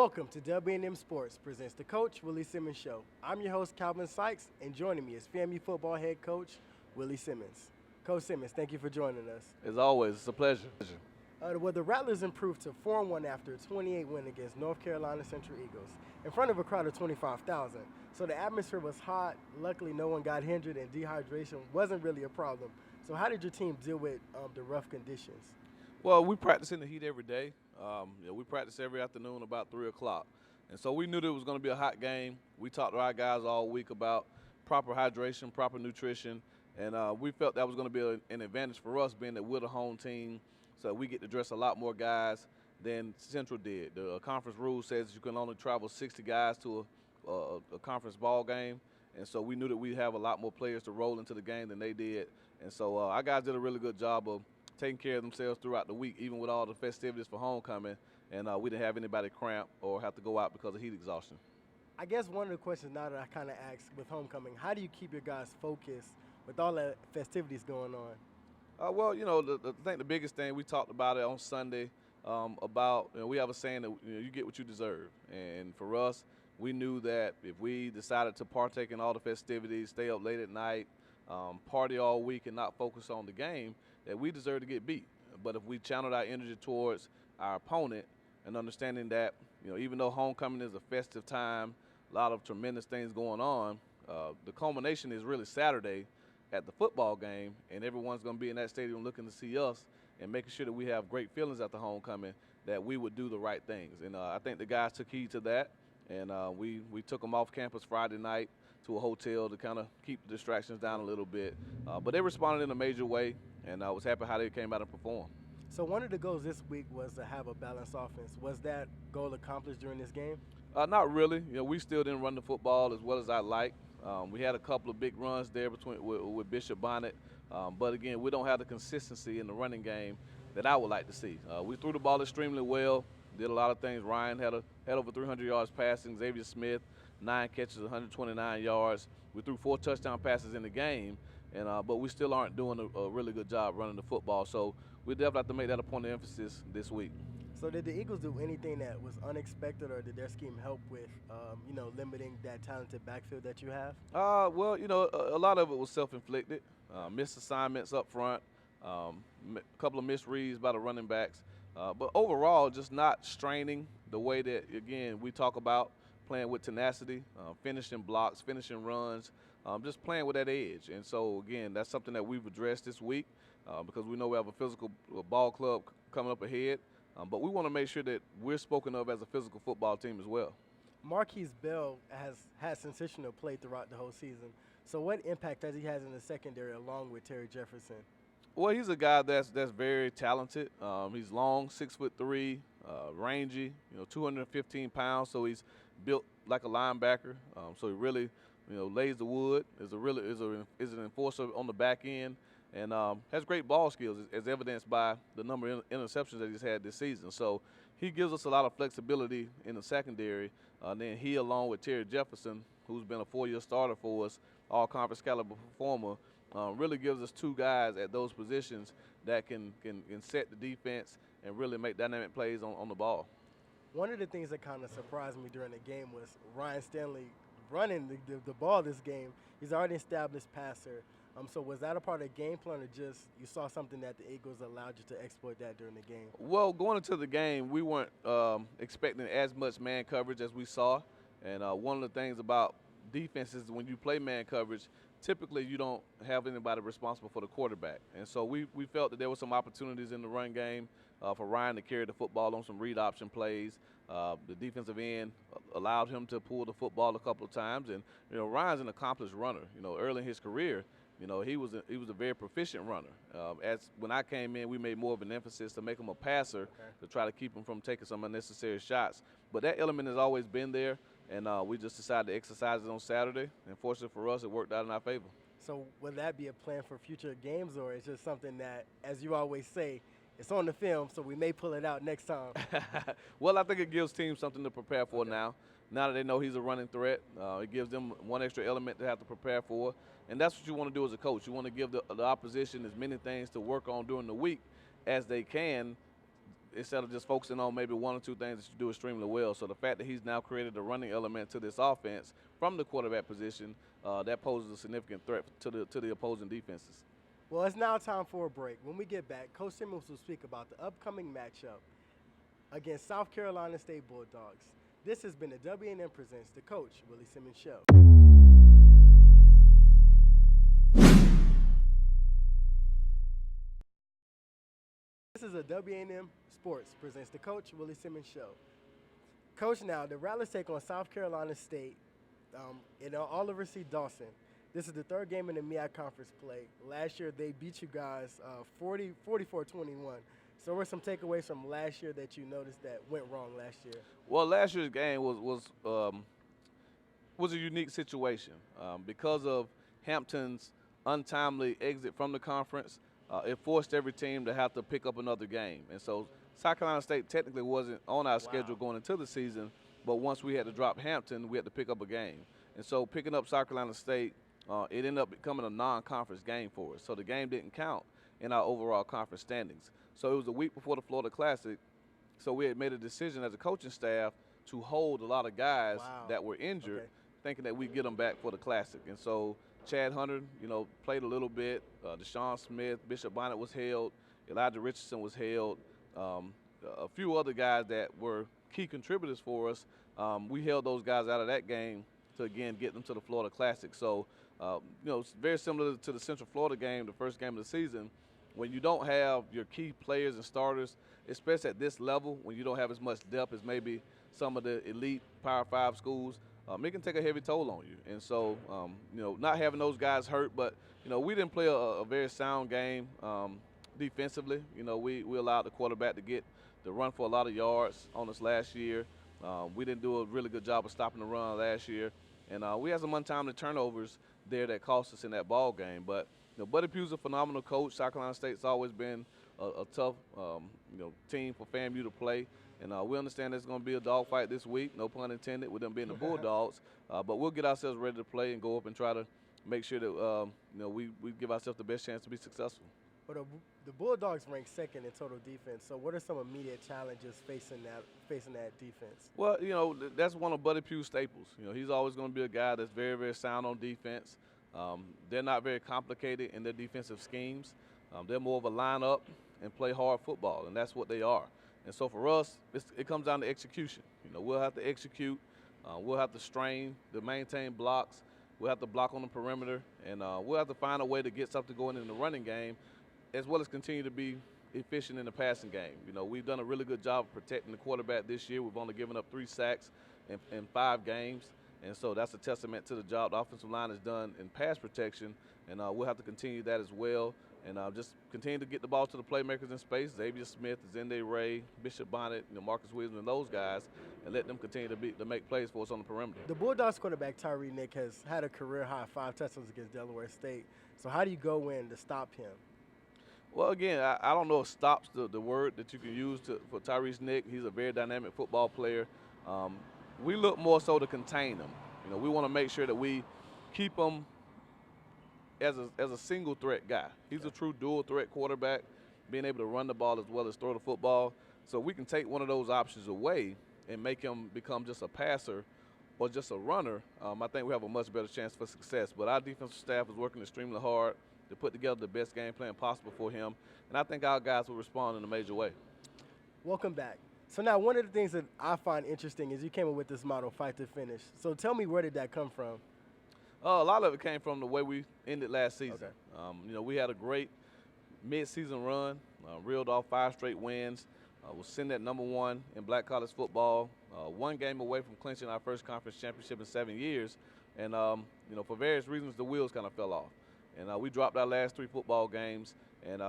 Welcome to WANM Sports presents the Coach Willie Simmons Show. I'm your host Calvin Sykes, and joining me is FAMU football head coach Willie Simmons. Coach Simmons, thank you for joining us. As always, it's a pleasure. Well, the Rattlers improved to 4-1 after a 28 win against North Carolina Central Eagles in front of a crowd of 25,000. So the atmosphere was hot. Luckily, no one got injured, and dehydration wasn't really a problem. So how did your team deal with the rough conditions? Well, we practice in the heat every day. We practice every afternoon about 3 o'clock. And so we knew that it was going to be a hot game. We talked to our guys all week about proper hydration, proper nutrition, and we felt that was going to be an advantage for us, being that we're the home team, so we get to dress a lot more guys than Central did. The conference rule says you can only travel 60 guys to a conference ball game, and so we knew that we'd have a lot more players to roll into the game than they did. And so our guys did a really good job of taking care of themselves throughout the week, even with all the festivities for homecoming, and we didn't have anybody cramp or have to go out because of heat exhaustion. I guess one of the questions now that I kind of asked with homecoming, how do you keep your guys focused with all the festivities going on? I think the biggest thing, we talked about it on Sunday, about, we have a saying that you get what you deserve. And for us, we knew that if we decided to partake in all the festivities, stay up late at night, party all week and not focus on the game, that we deserve to get beat. But if we channeled our energy towards our opponent and understanding that, even though homecoming is a festive time, a lot of tremendous things going on, the culmination is really Saturday at the football game, and everyone's going to be in that stadium looking to see us and making sure that we have great feelings at the homecoming, that we would do the right things. And I think the guys took heed to that, and we took them off campus Friday night to a hotel to kind of keep the distractions down a little bit. But they responded in a major way, and I was happy how they came out and performed. So one of the goals this week was to have a balanced offense. Was that goal accomplished during this game? Not really. We still didn't run the football as well as I like. We had a couple of big runs there with Bishop Bonnet, but again, we don't have the consistency in the running game that I would like to see. We threw the ball extremely well, did a lot of things. Ryan had over 300 yards passing. Xavier Smith, 9 catches, 129 yards. We threw 4 touchdown passes in the game, but we still aren't doing a really good job running the football. So we definitely have to make that a point of emphasis this week. So did the Eagles do anything that was unexpected, or did their scheme help with, limiting that talented backfield that you have? A lot of it was self-inflicted. Missed assignments up front, a couple of missed reads by the running backs. But overall, just not straining the way that, again, we talk about playing with tenacity, finishing blocks, finishing runs, just playing with that edge. And so, again, that's something that we've addressed this week because we know we have a physical ball club coming up ahead. But we want to make sure that we're spoken of as a physical football team as well. Marquise Bell has had sensational play throughout the whole season. So what impact has he had in the secondary along with Terry Jefferson? Well, he's a guy that's very talented. He's long, 6'3", rangy, 215 pounds. So he's built like a linebacker. So he really, lays the wood. Is an enforcer on the back end, and has great ball skills, as evidenced by the number of interceptions that he's had this season. So he gives us a lot of flexibility in the secondary. Then he, along with Terry Jefferson, who's been a 4-year starter for us, all-conference caliber performer, really gives us 2 guys at those positions that can set the defense and really make dynamic plays on the ball. One of the things that kind of surprised me during the game was Ryan Stanley running the ball this game. He's already an established passer. So was that a part of the game plan, or just you saw something that the Eagles allowed you to exploit that during the game? Well, going into the game, we weren't expecting as much man coverage as we saw. And one of the things about defense is when you play man coverage, typically you don't have anybody responsible for the quarterback. And so we felt that there were some opportunities in the run game for Ryan to carry the football on some read option plays. The defensive end allowed him to pull the football a couple of times. And, Ryan's an accomplished runner. Early in his career, he was a very proficient runner. As when I came in, we made more of an emphasis to make him a passer, to try to keep him from taking some unnecessary shots. But that element has always been there, and we just decided to exercise it on Saturday. And fortunately for us, it worked out in our favor. So would that be a plan for future games, or is it just something that, as you always say, it's on the film, so we may pull it out next time? Well, I think it gives teams something to prepare for now. Now that they know he's a running threat, it gives them one extra element to have to prepare for. And that's what you want to do as a coach. You want to give the opposition as many things to work on during the week as they can instead of just focusing on maybe one or two things that you do extremely well. So the fact that he's now created a running element to this offense from the quarterback position, that poses a significant threat to the opposing defenses. Well, it's now time for a break. When we get back, Coach Simmons will speak about the upcoming matchup against South Carolina State Bulldogs. This has been the WANM Presents the Coach Willie Simmons Show. This is a WANM Sports Presents the Coach Willie Simmons Show. Coach, now the Rattlers take on South Carolina State in Oliver C. Dawson. This is the third game in the MEAC Conference play. Last year they beat you guys 44-21. So what were some takeaways from last year that you noticed that went wrong last year? Well, last year's game was a unique situation because of Hampton's untimely exit from the conference. It forced every team to have to pick up another game, and so South Carolina State technically wasn't on our schedule going into the season. But once we had to drop Hampton, we had to pick up a game, and so picking up South Carolina State, it ended up becoming a non-conference game for us. So the game didn't count in our overall conference standings. So it was a week before the Florida Classic. So we had made a decision as a coaching staff to hold a lot of guys that were injured, thinking that we'd get them back for the Classic. And so Chad Hunter, played a little bit. Deshaun Smith, Bishop Bonnet was held. Elijah Richardson was held. A few other guys that were key contributors for us, we held those guys out of that game to, again, get them to the Florida Classic. So, it's very similar to the Central Florida game, the first game of the season. When you don't have your key players and starters, especially at this level, when you don't have as much depth as maybe some of the elite Power 5 schools, it can take a heavy toll on you. And so, not having those guys hurt, but, we didn't play a very sound game defensively. We allowed the quarterback to run for a lot of yards on us last year. We didn't do a really good job of stopping the run last year. And we had some untimely turnovers there that cost us in that ball game. But Buddy Pugh's a phenomenal coach. South Carolina State's always been a tough team for FAMU to play. And we understand there's going to be a dogfight this week, no pun intended, with them being the Bulldogs. But we'll get ourselves ready to play and go up and try to make sure that we give ourselves the best chance to be successful. But the Bulldogs rank second in total defense. So what are some immediate challenges facing that defense? Well, that's one of Buddy Pugh's staples. He's always going to be a guy that's very, very sound on defense. They're not very complicated in their defensive schemes. They're more of a line-up and play hard football, and that's what they are. And so for us, it comes down to execution. We'll have to execute. We'll have to strain to maintain blocks. We'll have to block on the perimeter, and we'll have to find a way to get something going in the running game, as well as continue to be efficient in the passing game. We've done a really good job of protecting the quarterback this year. We've only given up 3 sacks in 5 games. And so that's a testament to the job the offensive line has done in pass protection, and we'll have to continue that as well. And just continue to get the ball to the playmakers in space, Xavier Smith, Zende Ray, Bishop Bonnet, Marcus Williams, and those guys, and let them continue to make plays for us on the perimeter. The Bulldogs quarterback Tyree Nick has had a career-high 5 touchdowns against Delaware State. So how do you go in to stop him? Well, again, I don't know if stop's the word that you can use for Tyrese Nick. He's a very dynamic football player. We look more so to contain him. We want to make sure that we keep him as a single threat guy. He's a true dual threat quarterback, being able to run the ball as well as throw the football. So we can take one of those options away and make him become just a passer or just a runner. I think we have a much better chance for success. But our defensive staff is working extremely hard to put together the best game plan possible for him. And I think our guys will respond in a major way. Welcome back. So now one of the things that I find interesting is you came up with this motto, fight to finish. So tell me, where did that come from? A lot of it came from the way we ended last season. We had a great mid-season run, reeled off 5 straight wins, was sitting at #1 in black college football, 1 game away from clinching our first conference championship in 7 years. And, for various reasons, the wheels kind of fell off. And we dropped our last 3 football games and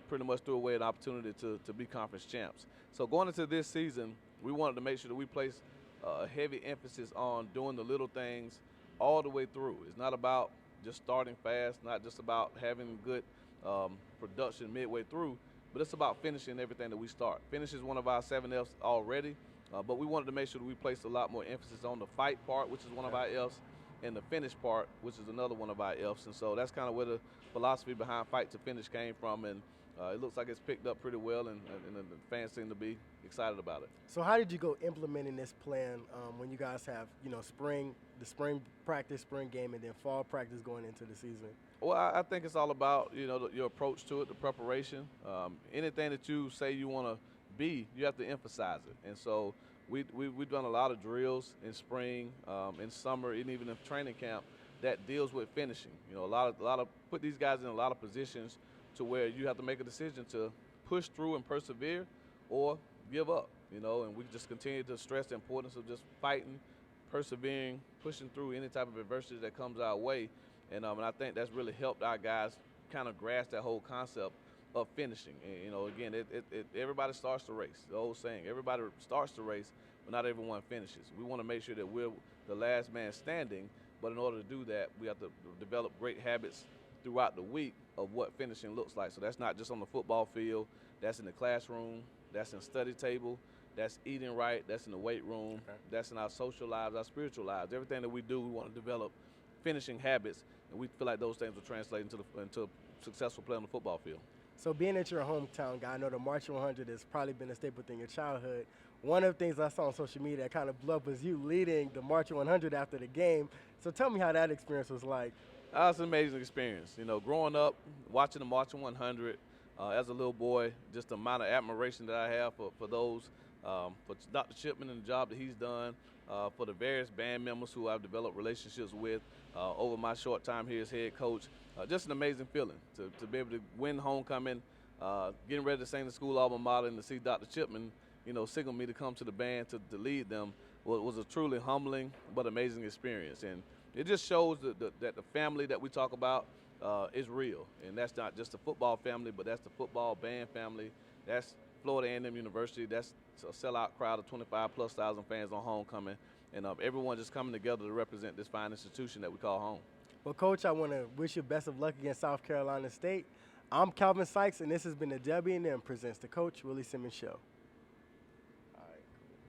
pretty much threw away an opportunity to be conference champs. So going into this season, we wanted to make sure that we placed a heavy emphasis on doing the little things all the way through. It's not about just starting fast, not just about having good production midway through, but it's about finishing everything that we start. Finish is one of our 7 F's already, but we wanted to make sure that we placed a lot more emphasis on the fight part, which is one of our F's, and the finish part, which is another one of our F's. And so that's kind of where the philosophy behind Fight to Finish came from. And it looks like it's picked up pretty well, and the fans seem to be excited about it. So how did you go implementing this plan when you guys have, the spring practice, spring game, and then fall practice going into the season? Well, I think it's all about, your approach to it, the preparation. Anything that you say you want to be, you have to emphasize it. And so we've done a lot of drills in spring, in summer, and even in training camp that deals with finishing. A lot of put these guys in a lot of positions to where you have to make a decision to push through and persevere or give up, and we just continue to stress the importance of just fighting, persevering, pushing through any type of adversity that comes our way. And I think that's really helped our guys kind of grasp that whole concept of finishing. And, again, everybody starts the race. The old saying, everybody starts the race, but not everyone finishes. We want to make sure that we're the last man standing, but in order to do that, we have to develop great habits throughout the week of what finishing looks like. So that's not just on the football field, that's in the classroom, that's in study table, that's eating right, that's in the weight room, that's in our social lives, our spiritual lives. Everything that we do, we want to develop finishing habits, and we feel like those things will translate into successful play on the football field. So being that you're a hometown guy, I know the March 100 has probably been a staple in your childhood. One of the things I saw on social media that kind of blew up was you leading the March 100 after the game. So tell me how that experience was like. It's an amazing experience. Growing up, watching the March 100 as a little boy, just the amount of admiration that I have for those, for Dr. Chipman and the job that he's done, for the various band members who I've developed relationships with over my short time here as head coach. Just an amazing feeling to be able to win homecoming, getting ready to sing the school alma mater, and to see Dr. Chipman, signal me to come to the band to lead them was a truly humbling but amazing experience. And it just shows that the family that we talk about is real. And that's not just the football family, but that's the football band family. That's Florida A&M University. That's a sellout crowd of 25+ thousand fans on homecoming. And everyone just coming together to represent this fine institution that we call home. Well, Coach, I want to wish you best of luck against South Carolina State. I'm Calvin Sykes, and this has been the W&M Presents the Coach Willie Simmons Show.